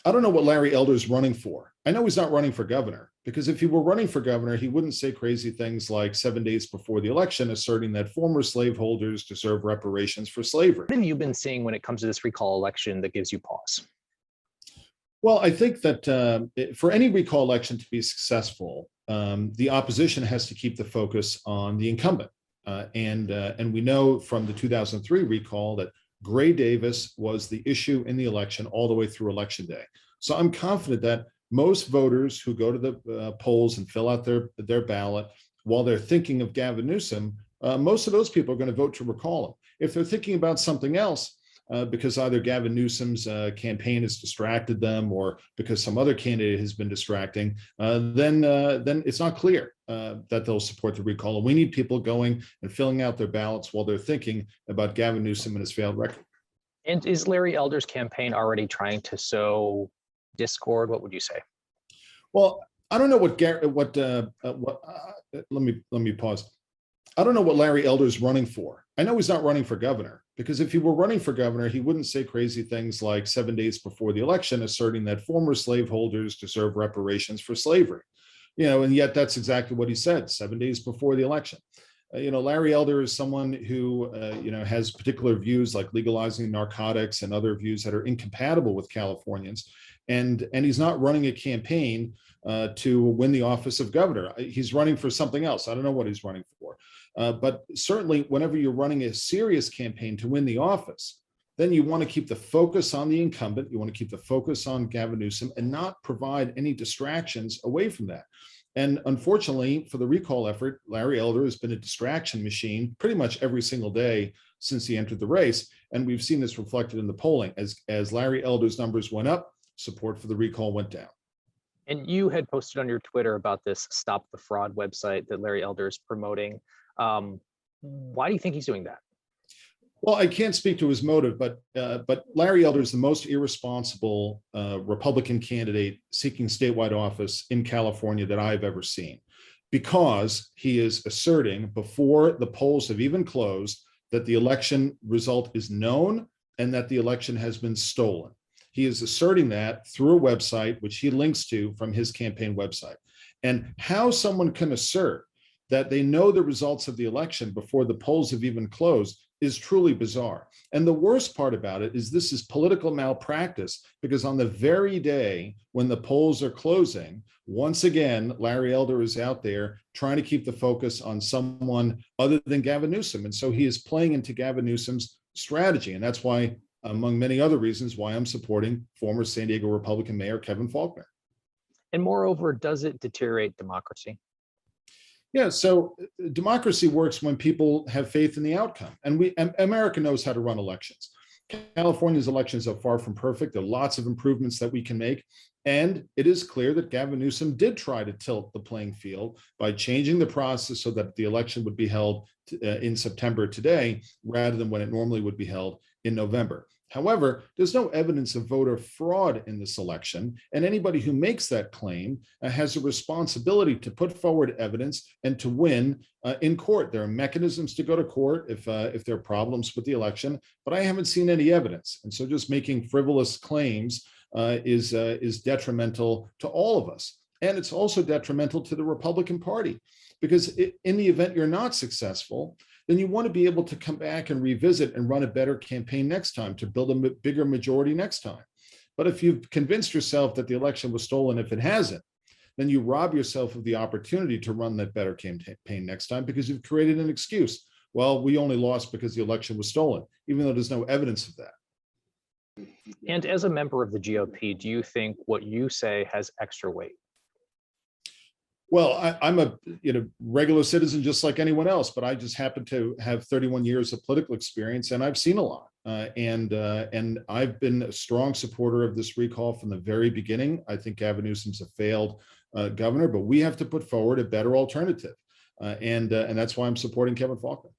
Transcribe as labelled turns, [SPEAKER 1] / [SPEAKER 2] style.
[SPEAKER 1] I don't know what Larry Elder's running for. I know he's not running for governor, because if he were running for governor, he wouldn't say crazy things like 7 days before the election, asserting that former slaveholders deserve reparations for slavery.
[SPEAKER 2] What have you been seeing when it comes to this recall election that gives you pause?
[SPEAKER 1] Well, I think that for any recall election to be successful, the opposition has to keep the focus on the incumbent. And we know from the 2003 recall that Gray Davis was the issue in the election all the way through election day. So I'm confident that most voters who go to the polls and fill out their ballot while they're thinking of Gavin Newsom, most of those people are going to vote to recall him. If they're thinking about something else, because either Gavin Newsom's campaign has distracted them or because some other candidate has been distracting, then it's not clear that they'll support the recall. And we need people going and filling out their ballots while they're thinking about Gavin Newsom and his failed record.
[SPEAKER 2] And is Larry Elder's campaign already trying to sow discord? What would you say?
[SPEAKER 1] Well, I don't know let me pause. I don't know what Larry Elder's running for. I know he's not running for governor, because if he were running for governor, he wouldn't say crazy things like 7 days before the election, asserting that former slaveholders deserve reparations for slavery. And yet that's exactly what he said 7 days before the election. Larry Elder is someone who, has particular views like legalizing narcotics and other views that are incompatible with Californians. And he's not running a campaign to win the office of governor. He's running for something else. I don't know what he's running for. But certainly whenever you're running a serious campaign to win the office, then you want to keep the focus on the incumbent. You want to keep the focus on Gavin Newsom and not provide any distractions away from that. And unfortunately, for the recall effort, Larry Elder has been a distraction machine pretty much every single day since he entered the race. And we've seen this reflected in the polling. As Larry Elder's numbers went up, support for the recall went down.
[SPEAKER 2] And you had posted on your Twitter about this Stop the Fraud website that Larry Elder is promoting. Why do you think he's doing that?
[SPEAKER 1] Well, I can't speak to his motive, but Larry Elder is the most irresponsible Republican candidate seeking statewide office in California that I've ever seen, because he is asserting before the polls have even closed that the election result is known and that the election has been stolen. He is asserting that through a website, which he links to from his campaign website. And how someone can assert that they know the results of the election before the polls have even closed is truly bizarre. And the worst part about it is this is political malpractice, because on the very day when the polls are closing, once again, Larry Elder is out there trying to keep the focus on someone other than Gavin Newsom. And so he is playing into Gavin Newsom's strategy. And that's why, among many other reasons, why I'm supporting former San Diego Republican Mayor Kevin Faulconer.
[SPEAKER 2] And moreover, does it deteriorate democracy?
[SPEAKER 1] Yeah, so democracy works when people have faith in the outcome. And America knows how to run elections. California's elections are far from perfect. There are lots of improvements that we can make. And it is clear that Gavin Newsom did try to tilt the playing field by changing the process so that the election would be held in September today, rather than when it normally would be held in November. However, there's no evidence of voter fraud in this election, and anybody who makes that claim has a responsibility to put forward evidence and to win in court. There are mechanisms to go to court if there are problems with the election, but I haven't seen any evidence. And so just making frivolous claims is detrimental to all of us. And it's also detrimental to the Republican Party, because in the event you're not successful, then you want to be able to come back and revisit and run a better campaign next time to build a bigger majority next time. But if you've convinced yourself that the election was stolen, if it hasn't, then you rob yourself of the opportunity to run that better campaign next time, because you've created an excuse. Well, we only lost because the election was stolen, even though there's no evidence of that.
[SPEAKER 2] And as a member of the GOP, do you think what you say has extra weight?
[SPEAKER 1] Well, I'm a regular citizen just like anyone else, but I just happen to have 31 years of political experience, and I've seen a lot. And I've been a strong supporter of this recall from the very beginning. I think Gavin Newsom's a failed governor, but we have to put forward a better alternative, and that's why I'm supporting Kevin Faulconer.